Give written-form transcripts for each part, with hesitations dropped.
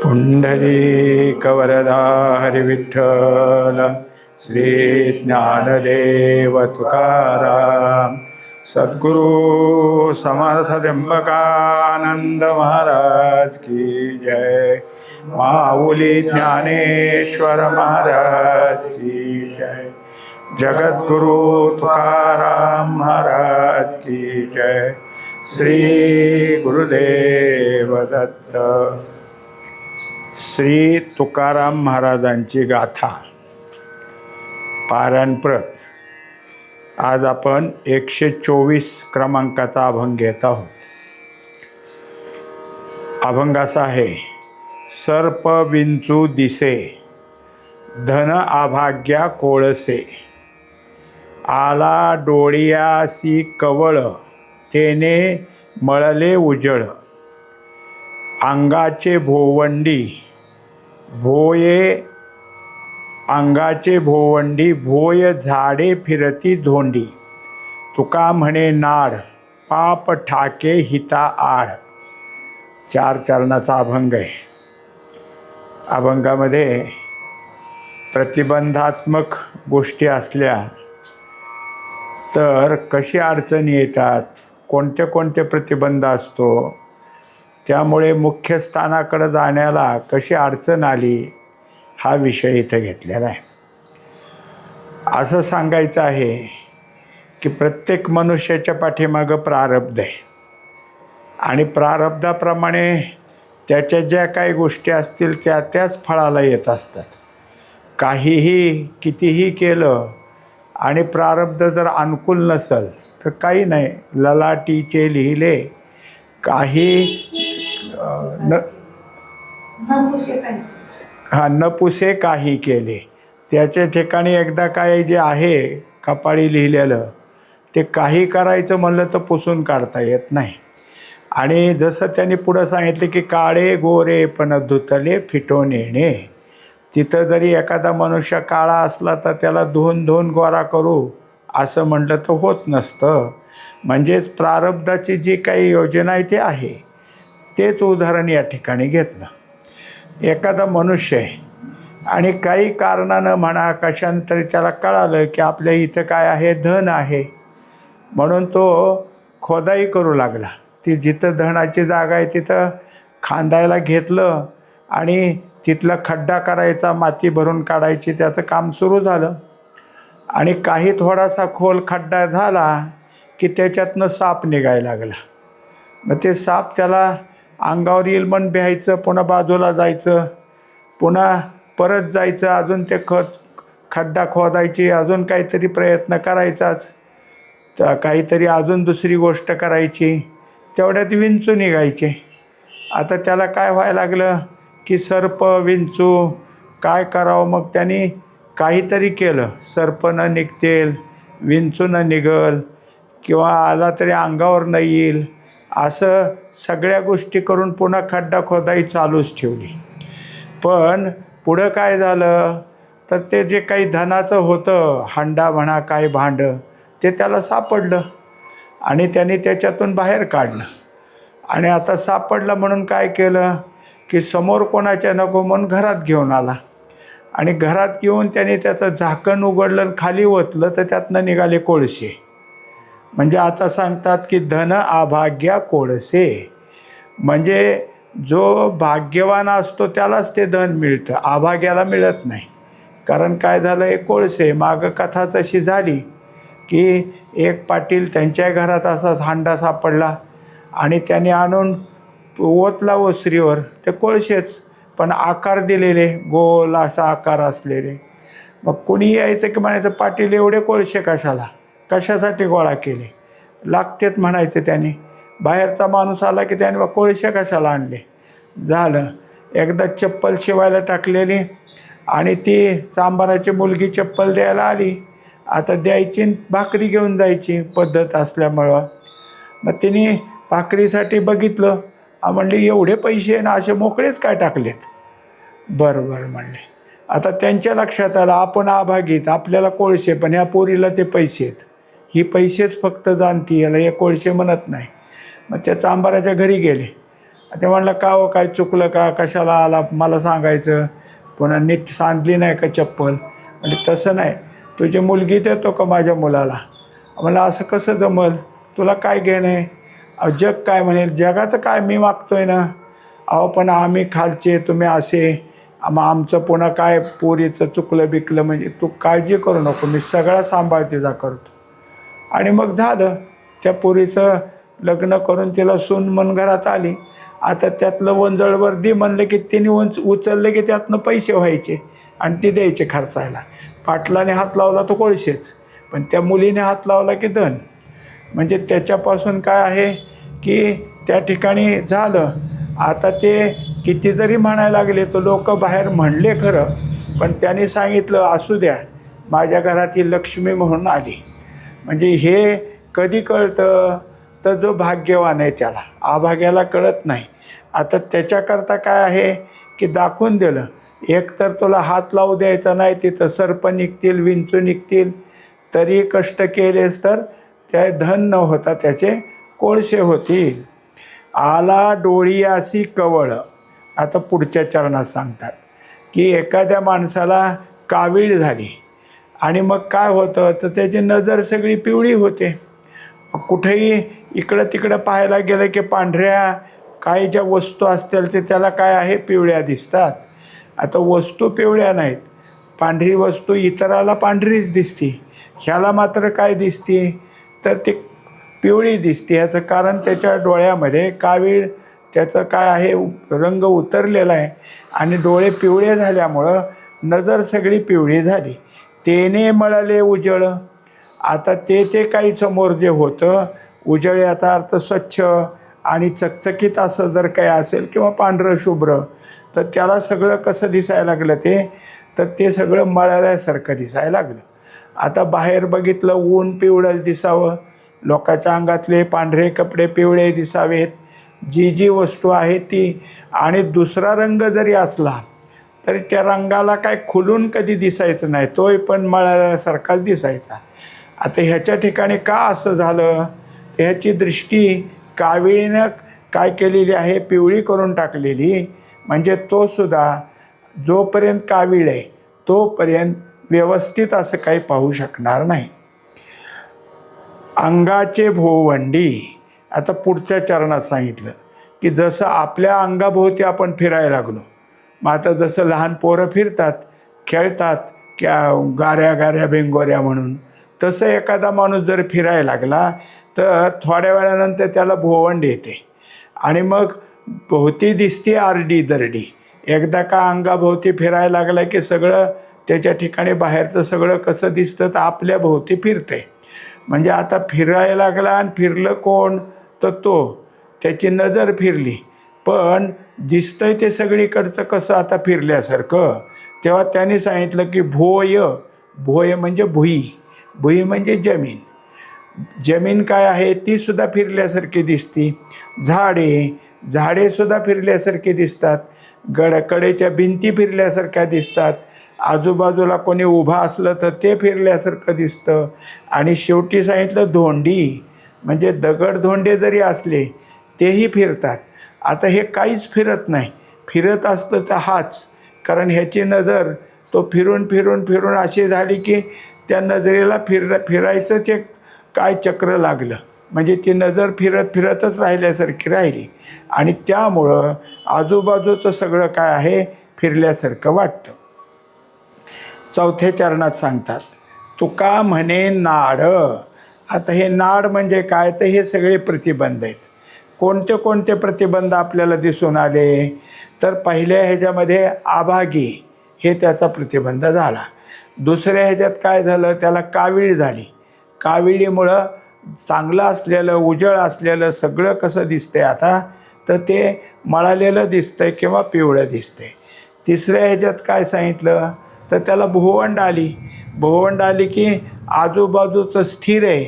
पुंडलीकवरदा हरिविठ्ठल श्री ज्ञानदेव तुकाराम सद्गुरु समर्थ त्र्यंबकानंद महाराज की जय। माऊली ज्ञानेश्वर महाराज की जय। जगद्गुरु तुकाराम महाराज की जय। श्री गुरुदेव दत्त। श्री तुकाराम महाराजांची गाथा पारायणप्रत। आज आपण 124 क्रमांकाचा अभंग घेत आहोत। अभंग असा आहे। सर्प विंचू दिसे, धन आभाग्या कोळसे, आला डोळियासी कवळ, तेने मळले उजळ, अंगाचे भोवंडी भोय झाडे फिरती धोंडी, तुका म्हणे नाड, पाप ठाके हिता आड। 4 चरणाचा अभंग आहे। अभंगामध्ये प्रतिबंधात्मक गोष्टी असल्या तर कशी अडचणी येतात, कोणते कोणते प्रतिबंध असतो, त्यामुळे मुख्य स्थानाकडे जाण्याला कशी अडचण आली, हा विषय इथं घेतलेला आहे। असं सांगायचं आहे की प्रत्येक मनुष्याच्या पाठीमागं प्रारब्ध आहे आणि प्रारब्धाप्रमाणे त्याच्या ज्या काही गोष्टी असतील त्याच फळाला येत असतात। काहीही कितीही केलं आणि प्रारब्ध जर अनुकूल नसेल तर काही नाही। ललाटीचे लिहिले काही न पुसे काही केले। त्याच्या ठिकाणी एकदा काय जे आहे कपाळी लिहिलेलं ते काही करायचं म्हणलं तर पुसून काढता येत नाही। आणि जसं त्यांनी पुढं सांगितले की काळे गोरे पण धुतले फिटून येणे, तिथं जरी एखादा मनुष्य काळा असला तर त्याला धुवून गोरा करू असं म्हटलं तर होत नसतं। म्हणजेच प्रारब्धाची जी काही योजना आहे ती आहे, तेच उदाहरण या ठिकाणी घेतलं। एखादा मनुष्य आहे आणि काही कारणानं म्हणा कशानंतरी त्याला कळालं की आपल्या इथं काय आहे, धन आहे, म्हणून तो खोदाई करू लागला। ती जिथं धनाची जागा आहे तिथं खांदायला घेतलं आणि तिथला खड्डा करायचा, माती भरून काढायची, त्याचं काम सुरू झालं। आणि काही थोडासा खोल खड्डा झाला की त्याच्यातनं साप निघायला लागला। मग ते साप त्याला अंगावर येईल म्हणून भ्यायचं, पुन्हा बाजूला जायचं, पुन्हा परत जायचं, अजून ते खड्डा खोदायची, अजून काहीतरी प्रयत्न करायचाच, तर काहीतरी अजून दुसरी गोष्ट करायची, तेवढ्यात विंचू निघायचे। आता त्याला काय व्हायला लागलं की सर्प विंचू काय करावं, मग त्यांनी काहीतरी केलं। सर्प न निघतील, विंचू न निघल, किंवा आला तरी अंगावर न येईल, असं सगळ्या गोष्टी करून पुन्हा खड्डा खोदाई चालूच ठेवली। पण पुढं काय झालं तर ते जे काही धनाचं होतं, हांडा म्हणा काय भांडं, ते त्याला सापडलं आणि त्याने त्याच्यातून बाहेर काढलं। आणि आता सापडलं म्हणून काय केलं की समोर कोणाच्या नको म्हणून घरात घेऊन आला आणि घरात येऊन त्याने त्याचं झाकण उघडलं, खाली ओतलं, तर त्यातनं निघाले कोळसे। म्हणजे आता सांगतात की धन आभाग्या कोळसे, म्हणजे जो भाग्यवान असतो त्यालाच ते धन मिळतं, आभाग्याला मिळत नाही। कारण काय झालं, एक कोळसे मागं कथाच अशी झाली की एक पाटील त्यांच्या घरात असाच हांडा सापडला आणि त्याने आणून ओतला ओसरीवर, ते कोळसेच पण आकार दिलेले, गोल असा आकार असलेले। मग कुणी यायचं की म्हणायचं पाटील एवढे कोळसे कशासाठी गोळा केले, लागतेत म्हणायचं त्याने। बाहेरचा माणूस आला की त्याने कोळसे कशाला आणले। झालं एकदा चप्पल शिवायला टाकलेली आणि ती चांबाराची मुलगी चप्पल द्यायला आली। आता द्यायची, भाकरी घेऊन जायची पद्धत असल्यामुळं, मग तिने भाकरीसाठी बघितलं, म्हणले एवढे पैसे ना असे मोकळेच काय टाकलेत। बरं म्हणले। आता त्यांच्या लक्षात आलं आपण आभागीत, आपल्याला कोळसे, पण ह्या पोरीला ते पैसे आहेत, ही पैसेच फक्त जाणती, याला हे कोळसे म्हणत नाही। मग त्या चांबाराच्या घरी गेले ते म्हणलं का हो काय चुकलं का, कशाला आला मला सांगायचं, पुन्हा नीट सांधली नाही का चप्पल. म्हणजे तसं नाही, तुझी मुलगी देतो का माझ्या मुलाला. मला असं कसं जमल, तुला काय घेणं आहे. अहो जग काय म्हणेल, जगाचं काय, मी मागतोय ना. अहो पण आम्ही खालचे तुम्ही असे, मग आमचं पुन्हा काय पोरीचं चुकलं बिकलं म्हणजे तू काळजी करू नको, मी सगळा सांभाळते जा करतो. आणि मग झालं, त्या पोरीचं लग्न करून तिला सून मन घरात आली. आता त्यातलं वंजळवर दे म्हणलं की तिने उचललं की त्यातनं पैसे व्हायचे आणि ते द्यायचे खर्चायला. पाटलाने हात लावला तो कोळशेच, पण त्या मुलीने हात लावला की धन. म्हणजे त्याच्यापासून काय आहे की त्या ठिकाणी झालं. आता ते किती जरी म्हणायला लागले तर लोक बाहेर म्हणले खरं, पण त्यांनी सांगितलं असू द्या, माझ्या घरात ही लक्ष्मी म्हणून आली. म्हणजे हे कधी कळतं तर जो भाग्यवान आहे त्याला, अभाग्याला कळत नाही. आता त्याच्याकरता काय आहे की दाखवून दिलं, एक तर तुला हात लावू द्यायचा नाही, तिथं सर्प निघतील, विंचू निघतील, तरी कष्ट केलेस तर त्या धन न होता त्याचे कोळसे होतील. आला डोळियासी कवळ. आता पुढच्या चरणात सांगतात की एखाद्या माणसाला कावीळ झाली आणि मग काय होतं तर त्याची नजर सगळी पिवळी होते. कुठेही इकडं तिकडं पाहायला गेलं की पांढऱ्या काही ज्या वस्तू असतील ते त्याला काय आहे पिवळ्या दिसतात. आता वस्तू पिवळ्या नाहीत, पांढरी वस्तू इतराला पांढरीच दिसते, ह्याला मात्र काय दिसते तर ते पिवळी दिसते. ह्याचं कारण त्याच्या डोळ्यामध्ये कावीळ त्याचं काय आहे रंग उतरलेला आहे आणि डोळे पिवळे झाल्यामुळं नजर सगळी पिवळी झाली. तेने मळले उजळ. आता ते काही समोर जे होतं उजळ याचा अर्थ स्वच्छ आणि चकचकीत असं जर काही असेल किंवा पांढरं शुभ्र, तर त्याला सगळं कसं दिसायला लागलं तर ते सगळं मळल्यासारखं दिसायला लागलं. आता बाहेर बघितलं ऊन पिवळंच दिसावं, लोकांच्या अंगातले पांढरे कपडे पिवळे दिसावेत, जी वस्तू आहे ती, आणि दुसरा रंग जरी असला तरी त्या रंगाला काय खुलून कधी दिसायचं नाही, तोही पण मळल्यासारखाच दिसायचा. आता ह्याच्या ठिकाणी का असं झालं तर ह्याची दृष्टी काविळीनं काय केलेली आहे, पिवळी करून टाकलेली. म्हणजे तो सुद्धा जोपर्यंत कावीळ आहे तोपर्यंत व्यवस्थित असं काही पाहू शकणार नाही. अंगाचे भोवंडी. आता पुढच्या चरणात सांगितलं की जसं आपल्या अंगाभोवती आपण फिरायला लागलो, मग आता जसं लहान पोरं फिरतात खेळतात क्या गाऱ्या गाऱ्या बेंगोऱ्या म्हणून, तसं एखादा माणूस जर फिरायला लागला तर थोड्या वेळानंतर त्याला भोवंड येते आणि मग भोवती दिसते आरडी दरडी. एकदा का अंगाभोवती फिरायला लागला की सगळं त्याच्या ठिकाणी बाहेरचं सगळं कसं दिसतं तर आपल्या भोवती फिरते. म्हणजे आता फिरायला लागला आणि फिरलं कोण तर त्याची नजर फिरली, पण दिसतंय ते सगळीकडचं कसं आता फिरल्यासारखं. तेव्हा त्यांनी सांगितलं की भोय म्हणजे भुई, भुई म्हणजे जमीन. जमीन काय आहे ती सुद्धा फिरल्यासारखी दिसती. झाडेसुद्धा फिरल्यासारखी दिसतात, कडेच्या भिंती फिरल्यासारख्या दिसतात, आजूबाजूला कोणी उभा असलं तर ते फिरल्यासारखं दिसतं. आणि शेवटी सांगितलं धोंडी, म्हणजे दगडधोंडे जरी असले तेही फिरतात. आता हे काहीच फिरत नाही, फिरत असतं तर हाच, कारण ह्याची नजर तो फिरून फिरून फिरून अशी झाली की त्या नजरेला फिरायचंच एक काय चक्र लागलं, म्हणजे ती नजर फिरतच राहिल्यासारखी राहिली आणि त्यामुळं आजूबाजूचं सगळं काय आहे फिरल्यासारखं वाटतं. चौथ्या चरणात सांगतात तुका म्हणे नाड. आता हे नाड म्हणजे काय तर हे सगळे प्रतिबंध आहेत. कोणते कोणते प्रतिबंध आपल्याला दिसून आले तर पहिल्या ह्याच्यामध्ये आभागी हे त्याचा प्रतिबंध झाला. दुसऱ्या ह्याच्यात काय झालं, त्याला कावीळ झाली. काविळीमुळं चांगलं असलेलं उजळ असलेलं सगळं कसं दिसतंय आता तर ते मळालेलं दिसतंय किंवा पिवळं दिसतंय. तिसऱ्या ह्याच्यात काय सांगितलं तर त्याला भोवंड आली. भोवंड आली की आजूबाजूचं स्थिर आहे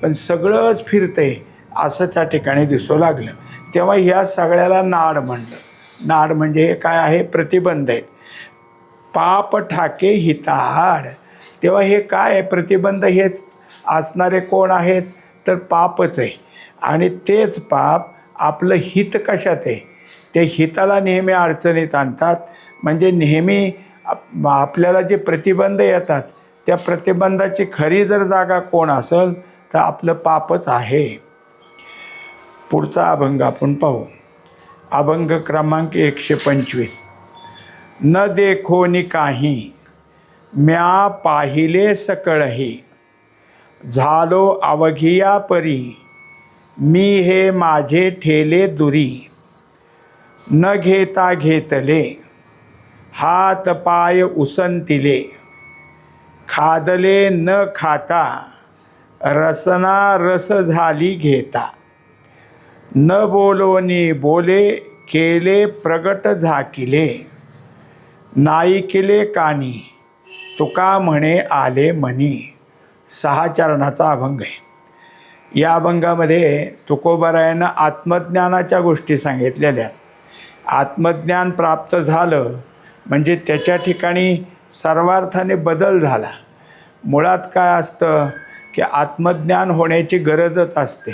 पण सगळंच फिरतंय असं त्या ठिकाणी दिसू लागलं. तेव्हा ह्या सगळ्याला नाड म्हणलं. नाड म्हणजे हे काय आहे प्रतिबंध आहेत. पाप ठाके हिताहाड. तेव्हा हे काय आहे प्रतिबंध, हेच असणारे कोण आहेत तर पापच आहे. आणि तेच पाप आपलं हित कशात आहे ते हिताला नेहमी अडचणीत आणतात. म्हणजे नेहमी आपल्याला जे प्रतिबंध येतात त्या प्रतिबंधाची खरी जर जागा कोण असेल तर आपलं पापच आहे. पुढचा अभंग आपण पाहू. अभंग क्रमांक 125. न देखोनी काही म्या पाहिले सकळही, झालो अवघिया परी मी हे माझे ठेले दुरी. न घेता घेतले हात पाय उसंतिले, खादले न खाता रसना रस झाली घेता. न बोलोनी बोले केले प्रगट झाकिले, नाही केले कानी तुका म्हणे आले मनी. 6 चरणाचा अभंग आहे. या अभंगामध्ये तुकोबारायानं आत्मज्ञानाच्या गोष्टी सांगितलेल्या आहेत. आत्मज्ञान प्राप्त झालं म्हणजे त्याच्या ठिकाणी सर्वार्थाने बदल झाला. मुळात काय असतं की आत्मज्ञान होण्याची गरजच असते.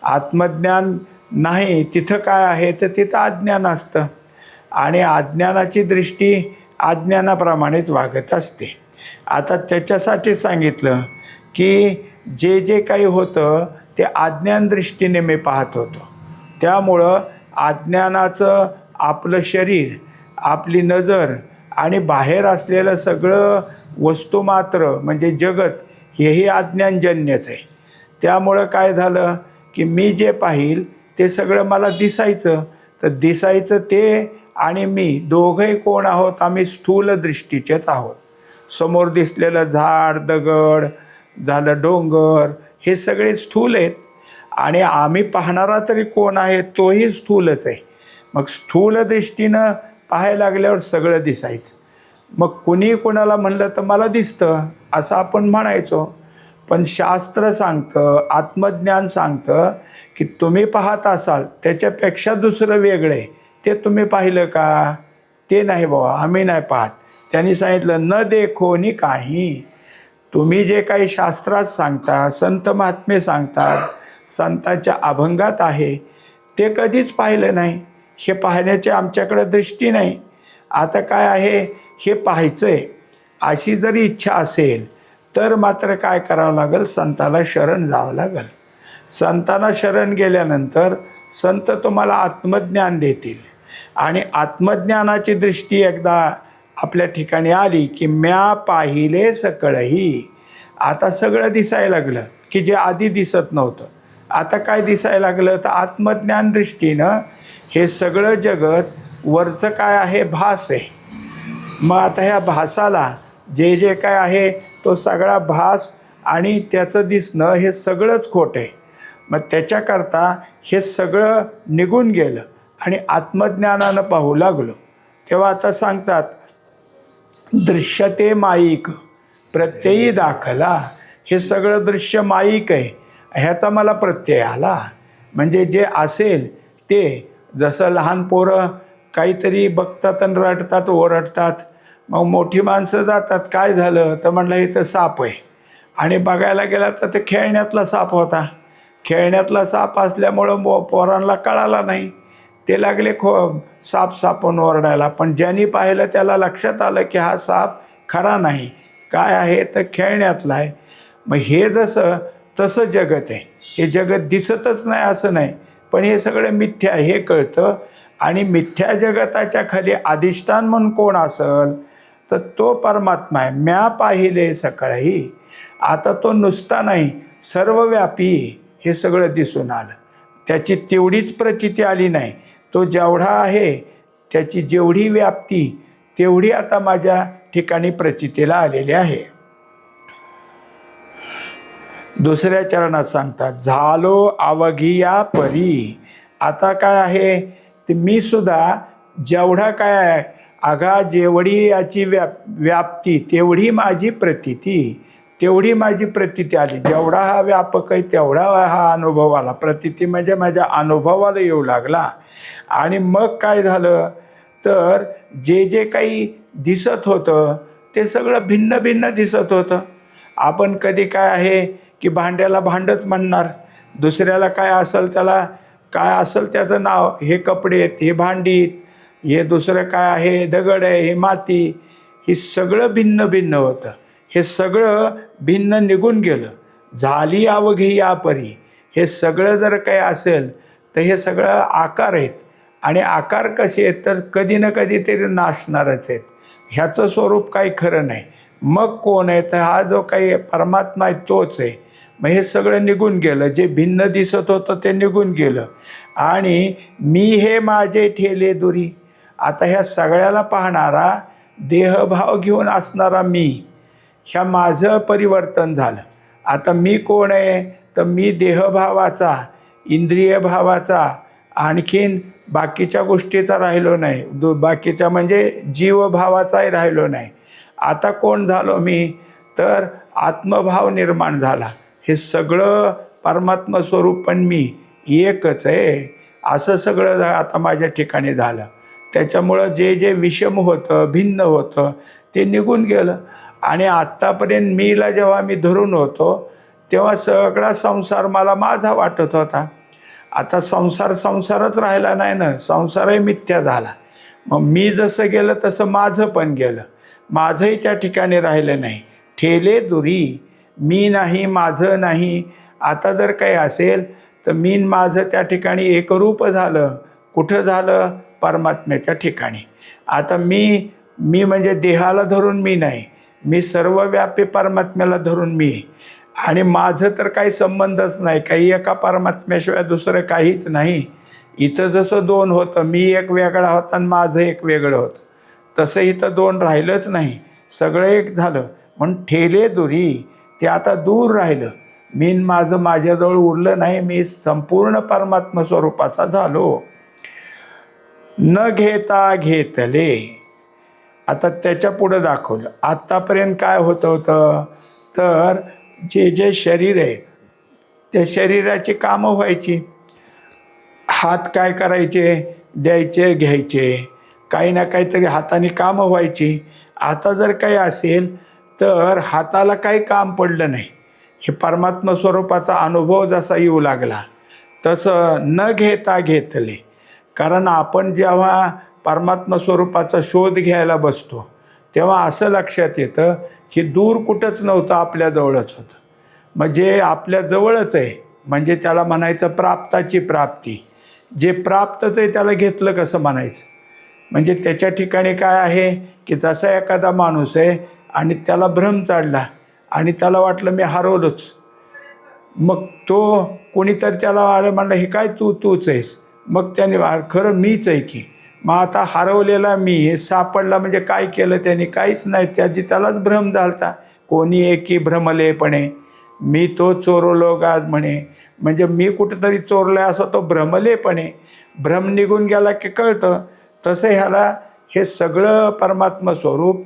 आत्मज्ञान नाही तिथं काय आहे तर तिथं अज्ञान असतं आणि अज्ञानाची दृष्टी अज्ञानाप्रमाणेच वागत असते. आता त्याच्यासाठी सांगितलं की जे जे काही होतं ते अज्ञान दृष्टीने मी पाहत होतो. त्यामुळं अज्ञानाचं आपलं शरीर, आपली नजर आणि बाहेर असलेलं सगळं वस्तुमात्र म्हणजे जगत हेही अज्ञानजन्यच आहे. त्यामुळं काय झालं की मी जे पाहिल ते सगळं मला दिसायचं. तर दिसायचं ते आणि मी दोघंही कोण आहोत? आम्ही स्थूल दृष्टीचेच आहोत. समोर दिसलेलं झाड, दगड, झालं डोंगर, हे सगळे स्थूल आहेत आणि आम्ही पाहणारा तरी कोण आहे? तोही स्थूलच आहे. मग स्थूल दृष्टीनं पाहायला लागल्यावर सगळं दिसायचं. मग कुणी कोणाला म्हणलं तर मला दिसतं असं आपण म्हणायचो. पण शास्त्र सांगतं, आत्मज्ञान सांगतं की तुम्ही पाहत असाल त्याच्यापेक्षा दुसरं वेगळं आहे. ते तुम्ही पाहिलं का? ते नाही बाबा, आम्ही नाही पाहत. त्यांनी सांगितलं न देखोनी काही. तुम्ही जे काही शास्त्रात सांगता, संत महात्मे सांगतात, संतांच्या अभंगात आहे ते कधीच पाहिलं नाही. हे पाहण्याची आमच्याकडे दृष्टी नाही. आता काय आहे, हे पाहायचं आहे अशी जरी इच्छा असेल तर मात्र काय करावं लागेल? संताला शरण जावं लागेल. संतांना शरण गेल्यानंतर संत तुम्हाला आत्मज्ञान देतील आणि आत्मज्ञानाची दृष्टी एकदा आपल्या ठिकाणी आली की म्या पाहिले सकळही. आता सगळं दिसायला लागलं की जे आधी दिसत नव्हतं. आता काय दिसायला लागलं तर आत्मज्ञान दृष्टीनं हे सगळं जगत वरचं काय आहे? भास आहे. मग आता ह्या भासाला जे जे काय आहे तो सगळा भास आणि त्याचं दिसणं हे सगळंच खोटं आहे. मग त्याच्याकरता हे सगळं निघून गेलं आणि आत्मज्ञानानं पाहू लागलो. तेव्हा आता सांगतात दृश्यते माईक प्रत्ययी दाखला. हे सगळं दृश्य माईक आहे ह्याचा मला प्रत्यय आला. म्हणजे जे असेल ते, जसं लहान पोरं काहीतरी बघतात आणि रडतात, ओरडतात. मग मोठी माणसं जातात, काय झालं तर म्हणलं इथं साप आहे आणि बघायला गेला तर ते खेळण्यातला साप होता. खेळण्यातला साप असल्यामुळं पोरांना कळाला नाही. ते लागले साप सापून ओरडायला. पण ज्यांनी पाहिलं त्याला लक्षात आलं की हा साप खरा नाही, काय आहे तर खेळण्यातला आहे. मग हे जसं तसं जगत आहे. हे जगत दिसतच नाही असं नाही, पण हे सगळं मिथ्या हे कळतं. आणि मिथ्या जगताच्या खाली अधिष्ठान म्हणून कोण असेल तर तो परमात्मा आहे. म्या पाहिले सकळही. आता तो नुसता नाही, सर्वव्यापी हे सगळं दिसून आलं. त्याची तेवढीच प्रचिती आली नाही. तो जेवढा आहे त्याची जेवढी व्याप्ती तेवढी आता माझ्या ठिकाणी प्रचितीला आलेली आहे. दुसऱ्या चरणात सांगतात झालो अवघिया परी. आता काय आहे ते मी सुद्धा जेवढा काय आहे अगा जेवढी याची व्याप्ती तेवढी माझी प्रतीती, तेवढी माझी प्रतीती आली. जेवढा हा व्यापक आहे तेवढा हा अनुभव आला. प्रतीती म्हणजे माझ्या अनुभवाला येऊ लागला. आणि मग काय झालं तर जे जे काही दिसत होतं ते सगळं भिन्न भिन्न दिसत होतं. आपण कधी काय आहे की भांड्याला भांडंच म्हणणार, दुसऱ्याला काय असेल त्याला काय असेल त्याचं नाव, हे कपडे आहेत, हे भांडी, हे दुसरं काय आहे, दगड आहे, हे माती, हे सगळं भिन्न भिन्न होतं. हे सगळं भिन्न निघून गेलं. झाली अवघी या परी. हे सगळं जर काही असेल तर हे सगळं आकार आहेत. आणि आकार कसे आहेत तर कधी ना कधी तरी नाशणारच आहेत. ह्याचं स्वरूप काही खरं नाही. मग कोण आहे तर हा जो काही परमात्मा आहे तोच आहे. मग हे सगळं निघून गेलं. जे भिन्न दिसत होतं ते निघून गेलं. आणि मी हे माझे ठेले दुरी. आता ह्या सगळ्याला पाहणारा देहभाव घेऊन असणारा मी, ह्या माझं परिवर्तन झालं. आता मी कोण आहे तर मी देहभावाचा, इंद्रिय भावाचा, आणखीन बाकीच्या गोष्टीचा राहिलो नाही. बाकीच्या म्हणजे जीवभावाचाही राहिलो नाही. आता कोण झालो मी तर आत्मभाव निर्माण झाला. हे सगळं परमात्मा स्वरूप पण मी एकच आहे असं सगळं आता माझ्या ठिकाणी झालं. त्याच्यामुळं जे जे विषम होतं, भिन्न होतं ते निघून गेलं. आणि आत्तापर्यंत मीला जेव्हा मी धरून होतो तेव्हा सगळा संसार मला माझा वाटत होता. आता संसारच राहिला नाही ना, संसारही मिथ्या झाला. मग मी जसं गेलं तसं माझं पण गेलं. माझंही त्या ठिकाणी राहिलं नाही. ठेले दुरी, मी नाही, माझं नाही. आता जर काही असेल तर मी माझं त्या ठिकाणी एकरूप झालं. कुठं झालं? परमात्म्याच्या ठिकाणी. आता मी म्हणजे देहाला धरून मी नाही, मी सर्वव्यापी परमात्म्याला धरून मी. आणि माझं तर काही संबंधच नाही, काही एका परमात्म्याशिवाय दुसरं काहीच नाही. इथं जसं दोन होतं, मी एक वेगळा होता आणि माझं एक वेगळं होतं, तसं इथं दोन राहिलंच नाही, सगळं एक झालं. म्हणून ठेले दुरी, ते आता दूर राहिलं. मी माझं माझ्याजवळ उरलं नाही. मी संपूर्ण परमात्मा स्वरूपाचा झालो. न घेता घेतले. आता त्याच्या पुढं दाखवलं. आत्तापर्यंत काय होतं तर जे जे शरीर आहे त्या शरीराची कामं व्हायची. हात काय करायचे? द्यायचे, घ्यायचे, काही ना काहीतरी हाताने कामं व्हायची. आता जर काही असेल तर हाताला काही काम पडलं नाही. हे परमात्मा स्वरूपाचा अनुभव जसा येऊ लागला तसं न घेता घेतले. कारण आपण जेव्हा परमात्मा स्वरूपाचा शोध घ्यायला बसतो तेव्हा असं लक्षात येतं की दूर कुठंच नव्हतं, आपल्याजवळच होतं. म्हणजे आपल्याजवळच आहे म्हणजे त्याला म्हणायचं प्राप्ताची प्राप्ती. जे प्राप्तच आहे त्याला घेतलं कसं म्हणायचं? म्हणजे त्याच्या ठिकाणी काय आहे की जसा एखादा माणूस आहे आणि त्याला भ्रम चढला आणि त्याला वाटलं मी हरवलोच. मग तो कोणीतरी त्याला आलं म्हणलं हे काय तूच आहेस? मग त्याने खरं मीच आहे की. मग आता हरवलेला मी हे सापडला म्हणजे काय केलं त्याने? काहीच नाही. त्यालाच भ्रम झालता. कोणी एकी भ्रमलेपणे मी तो चोरलो गाज म्हणे. म्हणजे मी कुठंतरी चोरलाय असं तो भ्रमलेपणे. भ्रम निघून गेला की कळतं. तसं ह्याला हे सगळं परमात्मा स्वरूप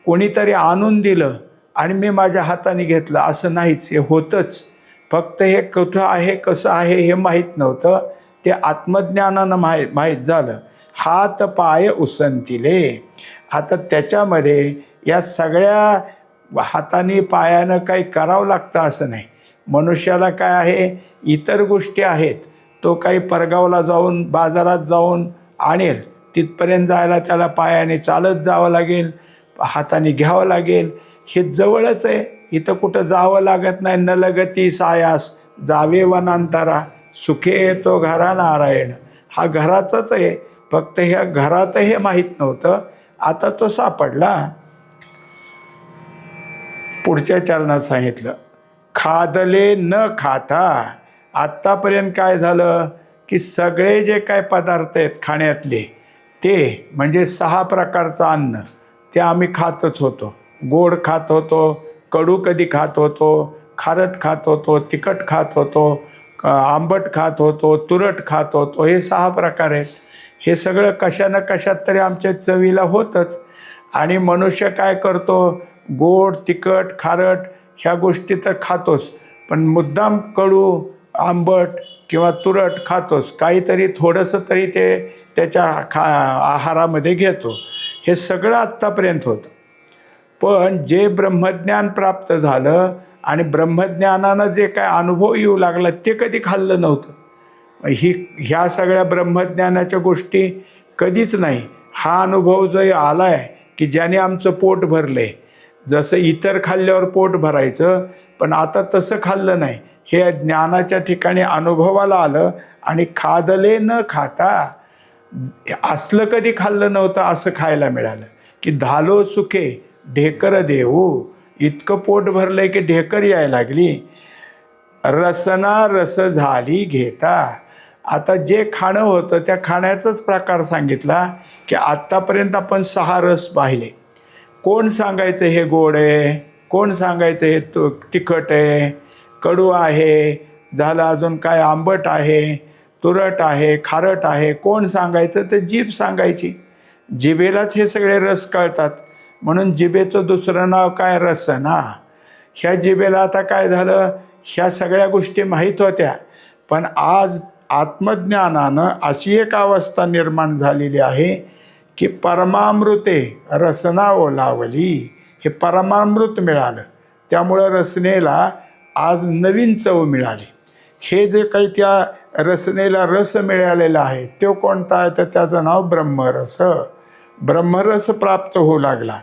कोणीतरी आणून दिलं आणि मी माझ्या हाताने घेतलं असं नाहीच. हे होतंच. फक्त हे कुठं आहे, कसं आहे हे माहीत नव्हतं. ते आत्मज्ञानानं माहीत झालं. हात पाय उसंतिले. आता त्याच्यामध्ये या सगळ्या हाताने पायानं काही करावं लागतं असं नाही. मनुष्याला काय आहे, इतर गोष्टी आहेत. तो काही परगावला जाऊन बाजारात जाऊन आणेल, तिथपर्यंत जायला त्याला पायाने चालत जावं लागेल, हाताने घ्यावं लागेल. हे जवळच आहे, इथं कुठं जावं लागत नाही. न लगती सायास जावे वनांतरा, सुखे येतो घरा नारायण. हा घराचाच आहे. फक्त ह्या घरात हे माहीत नव्हतं, आता तो सापडला. पुढच्या चरणात सांगितलं खादले न खाता. आत्तापर्यंत काय झालं की सगळे जे काय पदार्थ आहेत खाण्यातले ते म्हणजे 6 प्रकारचं अन्न ते आम्ही खातच होतो. गोड खात होतो, कडू कधी खात होतो, खारट खात होतो, तिखट खात होतो, आंबट खात होतो, तुरट खात होतो. हे 6 प्रकार आहेत. हे सगळं कशानं कशात तरी आमच्या चवीला होतंच. आणि मनुष्य काय करतो, गोड तिखट खारट ह्या गोष्टी तर खातोच, पण मुद्दाम कडू आंबट किंवा तुरट खातोच. काहीतरी थोडंसं तरी ते त्याच्या आहारामध्ये घेतो. हे सगळं आत्तापर्यंत होतं. पण जे ब्रह्मज्ञान प्राप्त झालं आणि ब्रह्मज्ञानानं जे काय अनुभव येऊ लागला ते कधी खाल्लं नव्हतं. ह्या सगळ्या ब्रह्मज्ञानाच्या गोष्टी कधीच नाही. हा अनुभव जो आला आहे की ज्याने आमचं पोट भरले, जसं इतर खाल्ल्यावर पोट भरायचं, पण आता तसं खाल्लं नाही. हे ज्ञानाच्या ठिकाणी अनुभवाला आलं आणि खादले न खाता, असलं कधी खाल्लं नव्हतं असं खायला मिळालं की धालो सुखे ढेकर देऊ. इतकं पोट भरलंय की ढेकर यायला लागली. रसना रस झाली घेता. आता जे खाणं होतं त्या खाण्याचाच प्रकार सांगितला की आत्तापर्यंत आपण 6 रस पाहिले. कोण सांगायचं हे गोड आहे, कोण सांगायचं हे तिखट आहे, कडू आहे, झालं अजून काय आंबट आहे, तुरट आहे, खारट आहे, कोण सांगायचं? तर जीभ सांगायची. जिभेलाच हे सगळे रस कळतात. म्हणून जिभेचं दुसरं नाव काय? रसना. ह्या जिभेला आता काय झालं, ह्या सगळ्या गोष्टी माहीत होत्या, पण आज आत्मज्ञानानं अशी एक अवस्था निर्माण झालेली आहे की परमामृते रसना ओलावली. हे परमामृत मिळालं, त्यामुळं रसनेला आज नवीन चव मिळाली. हे जे काही त्या रसनेला रस मिळालेला आहे तो कोणता आहे? तर त्याचं नाव ब्रह्मरस. ब्रह्मरस प्राप्त होऊ लागला.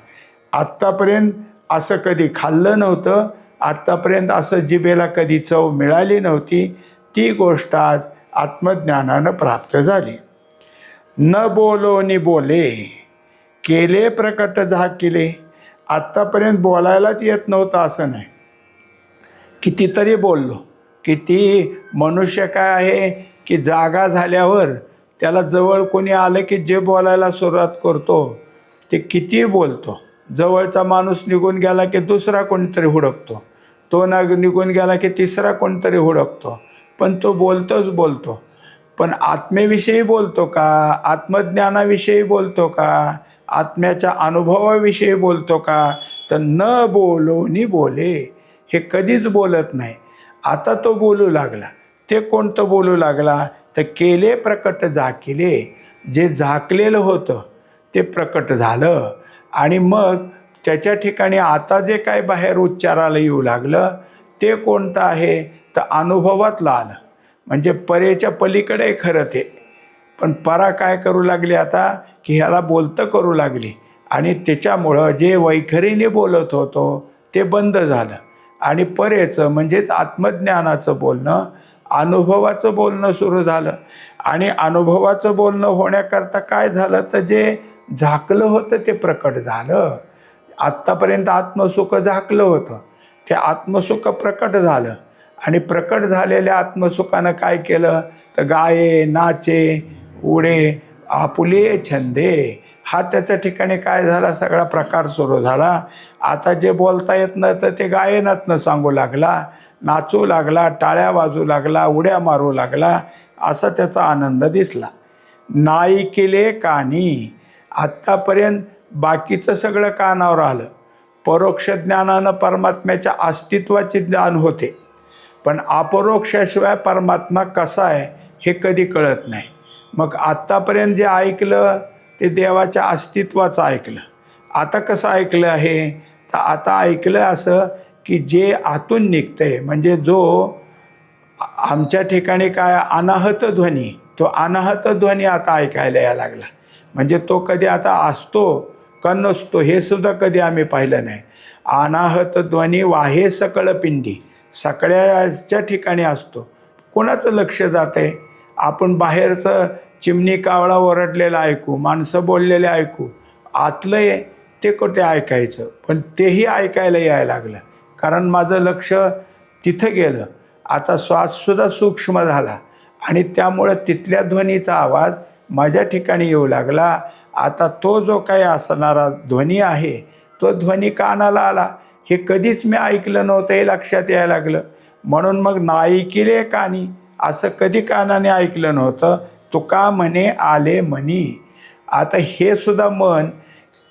आत्तापर्यंत असं कधी खाल्लं नव्हतं, आत्तापर्यंत असं जिभेला कधी चव मिळाली नव्हती. ती गोष्ट आज आत्मज्ञानानं प्राप्त झाली. न बोलो नि बोले केले प्रकट झाकिले. आत्तापर्यंत बोलायलाच येत नव्हतं असं नाही, कितीतरी बोललो. किती मनुष्य काय आहे की जागा झाल्यावर त्याला जवळ कोणी आलं की जे बोलायला सुरुवात करतो ते किती बोलतो. जवळचा माणूस निघून गेला की दुसरा कोणीतरी हुडकतो, तो निघून गेला की तिसरा कोणतरी हुडकतो, पण तो बोलतोच बोलतो. पण आत्मेविषयी बोलतो का? आत्मज्ञानाविषयी बोलतो का? आत्म्याच्या अनुभवाविषयी बोलतो का? तर न बोलो नि बोले, हे कधीच बोलत नाही. आता तो बोलू लागला. ते कोणतं बोलू लागला? तर केले प्रकट झाकिले. जे झाकलेलं होतं ते प्रकट झालं. आणि मग त्याच्या ठिकाणी आता जे काय बाहेर उच्चाराला येऊ लागलं ते कोणतं आहे? तर अनुभवातलं आलं. म्हणजे परेच्या पलीकडे खरं ते, पण परा काय करू लागली आता की ह्याला बोलतं करू लागली. आणि त्याच्यामुळं जे वैखरीने बोलत होतो ते बंद झालं. आणि परेचं म्हणजेच आत्मज्ञानाचं बोलणं, अनुभवाचं बोलणं सुरू झालं. आणि अनुभवाचं बोलणं होण्याकरता काय झालं? तर जे झाकलं होतं ते प्रकट झालं. आत्तापर्यंत आत्मसुख झाकलं होतं, ते आत्मसुख प्रकट झालं. आणि प्रकट झालेल्या आत्मसुखानं काय केलं? तर गाये नाचे उडे आपुले छंदे, हा त्याच्या ठिकाणी काय झाला? सगळा प्रकार सुरू झाला. आता जे बोलता येत नव्हतं ते गायनातनं सांगू लागला, नाचू लागला, टाळ्या वाजू लागला, उड्या मारू लागला. असा त्याचा आनंद दिसला. नाही केले कानी. आत्तापर्यंत बाकीचं सगळं कानावर आलं. परोक्ष ज्ञानानं परमात्म्याच्या अस्तित्वाचे ज्ञान होते, पण अपरोक्षाशिवाय परमात्मा कसा आहे हे कधी कळत नाही. मग आत्तापर्यंत जे ऐकलं ते देवाच्या अस्तित्वाचं ऐकलं. आता कसं ऐकलं आहे? तर आता ऐकलं असं की जे आतून निघतंय, म्हणजे जो आमच्या ठिकाणी काय अनाहत ध्वनी, तो अनाहत ध्वनी आता ऐकायला यायला लागला. म्हणजे तो कधी आता असतो का नसतो हे सुद्धा कधी आम्ही पाहिलं नाही. अनाहत ध्वनी वाहे सकळ पिंडी, सगळ्याच्या ठिकाणी असतो. कोणाचं लक्ष जात आहे? आपण बाहेरचं चिमणी कावळा ओरडलेलं ऐकू, माणसं बोललेले ऐकू, आतलं ते कुठे ऐकायचं? पण तेही ऐकायला यायला लागलं, कारण माझं लक्ष तिथं गेलं. आता श्वाससुद्धा सूक्ष्म झाला आणि त्यामुळं तिथल्या ध्वनीचा आवाज माझ्या ठिकाणी येऊ लागला. आता तो जो काही असणारा ध्वनी आहे तो ध्वनी कानाला आला. हे कधीच मी ऐकलं नव्हतं हे लक्षात यायला लागलं. म्हणून मग नाही केले कानी, असं कधी कानाने ऐकलं नव्हतं. तुका म्हणे आले मनी. आता हे सुद्धा मन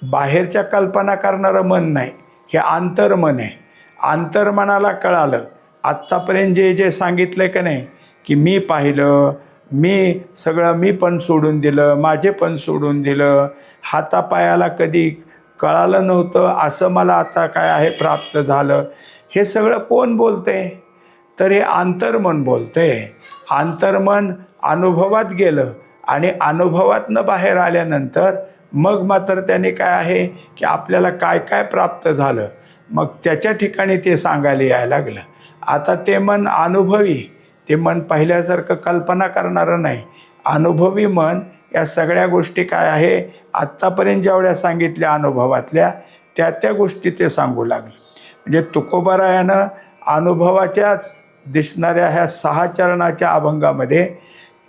बाहेरच्या कल्पना करणारं मन नाही, हे अंतर्मन आहे. अंतर्मनाला कळालं. आत्तापर्यंत जे सांगितलं का नाही की मी पाहिलं, मी सगळं मी पण सोडून दिलं, माझे पण सोडून दिलं, हातापायाला कधी कळालं नव्हतं असं मला आता काय आहे प्राप्त झालं, हे सगळं कोण बोलतंय? तर हे अंतर्मन बोलतंय. अंतर्मन अनुभवात गेलं आणि अनुभवातनं बाहेर आल्यानंतर मग मात्र त्याने काय आहे की आपल्याला काय काय प्राप्त झालं, मग त्याच्या ठिकाणी ते सांगायला यायला लागलं. आता ते मन अनुभवी, ते मन पहिल्यासारखं कल्पना करणारं नाही. अनुभवी मन या सगळ्या गोष्टी काय आहे, आत्तापर्यंत जेवढ्या सांगितल्या अनुभवातल्या त्या गोष्टी ते सांगू लागलं. म्हणजे तुकोबारायानं अनुभवाच्याच दिसणाऱ्या ह्या 6 चरणाच्या अभंगामध्ये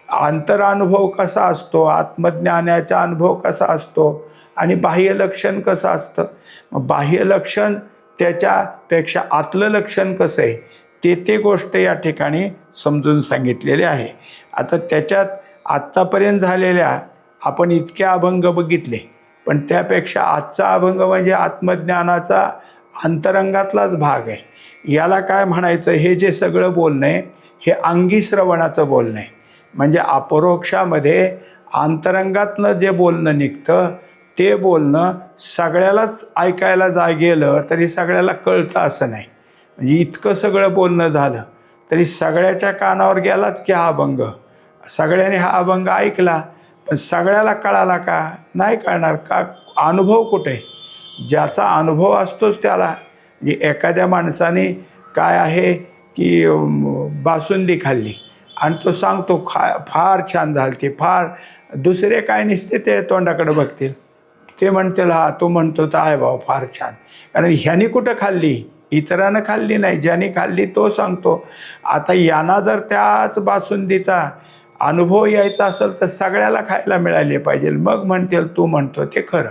अंतरानुभव कसा असतो, आत्मज्ञानाचा अनुभव कसा असतो आणि बाह्य लक्षण कसं असतं, मग बाह्य लक्षण त्याच्यापेक्षा आतलं लक्षण कसं आहे ते गोष्ट या ठिकाणी समजून सांगितलेली आहे. आता त्याच्यात आत्तापर्यंत झालेल्या आपण इतके अभंग बघितले, पण त्यापेक्षा आजचा अभंग म्हणजे आत्मज्ञानाचा अंतरंगातलाच भाग आहे. याला काय म्हणायचं, हे जे सगळं बोलणं आहे हे अंगी श्रवणाचं बोलणं आहे. म्हणजे अपरोक्षामध्ये अंतरंगातनं जे बोलणं निघतं ते बोलणं सगळ्यालाच ऐकायला गेलं तरी सगळ्याला कळतं असं नाही. म्हणजे इतकं सगळं बोलणं झालं तरी सगळ्याच्या कानावर गेलाच की हा अभंग, सगळ्यांनी हा अभंग ऐकला, पण सगळ्याला कळाला का, नाही कळणार का. अनुभव कुठे, ज्याचा अनुभव असतोच त्याला. म्हणजे एखाद्या माणसाने काय आहे की बासुंदी खाल्ली आणि तो सांगतो फार छान झाली, फार, दुसरे काय नसते ते तोंडाकडे बघतील, ते म्हणतील हा, तो म्हणतो तर आहे भाऊ फार छान, कारण ह्यानी कुठं खाल्ली, इतरानं खाल्ली नाही, ज्याने खाल्ली तो सांगतो. आता यांना जर त्याच बासुंदीचा अनुभव यायचा असेल तर सगळ्याला खायला मिळाले पाहिजे, मग म्हणतील तू म्हणतो ते खरं.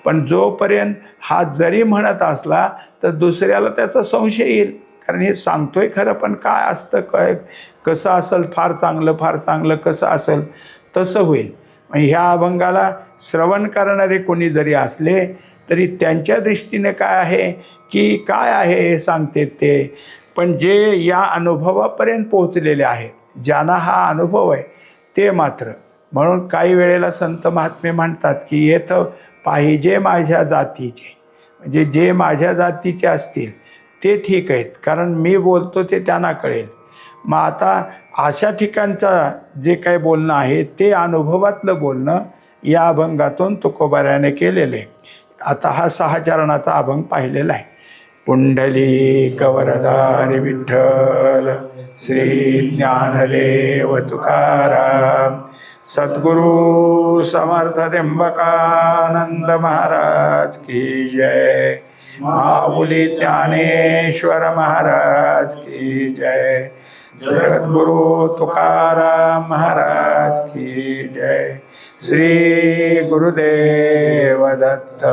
पण जोपर्यंत हा जरी म्हणत असला तर दुसऱ्याला त्याचा संशय येईल, कारण हे सांगतोय खरं पण काय असतं, काय कसं असेल, फार चांगलं कसं असेल तसं होईल. ह्या अभंगाला श्रवण करणारे कोणी जरी असले तरी त्यांच्या दृष्टीने काय आहे की काय आहे हे सांगते ते, पण जे या अनुभवापर्यंत पोहोचलेले आहेत, ज्यांना हा अनुभव आहे ते मात्र. म्हणून काही वेळेला संत महात्मे म्हणतात की येतं पाहिजे माझ्या जातीचे, म्हणजे जे माझ्या जातीचे असतील ते ठीक आहेत, कारण मी बोलतो ते त्यांना कळेल. मग आता अशा ठिकाणचं जे काही बोलणं आहे ते अनुभवातलं बोलणं या अभंगातून तुकोबारायाने केलेलं आहे. आता हा 6 चरणाचा अभंग पाहिलेला आहे. पुंडलिक वरदारी विठ्ठल, श्री ज्ञानदेव तुकाराम, सद्गुरु समर्थ त्र्यंबकानंद महाराज की जय, माऊली ज्ञानेश्वर महाराज की जय, जगद्गुरु तुकाराम महाराज की जय. श्री गुरुदेव दत्त.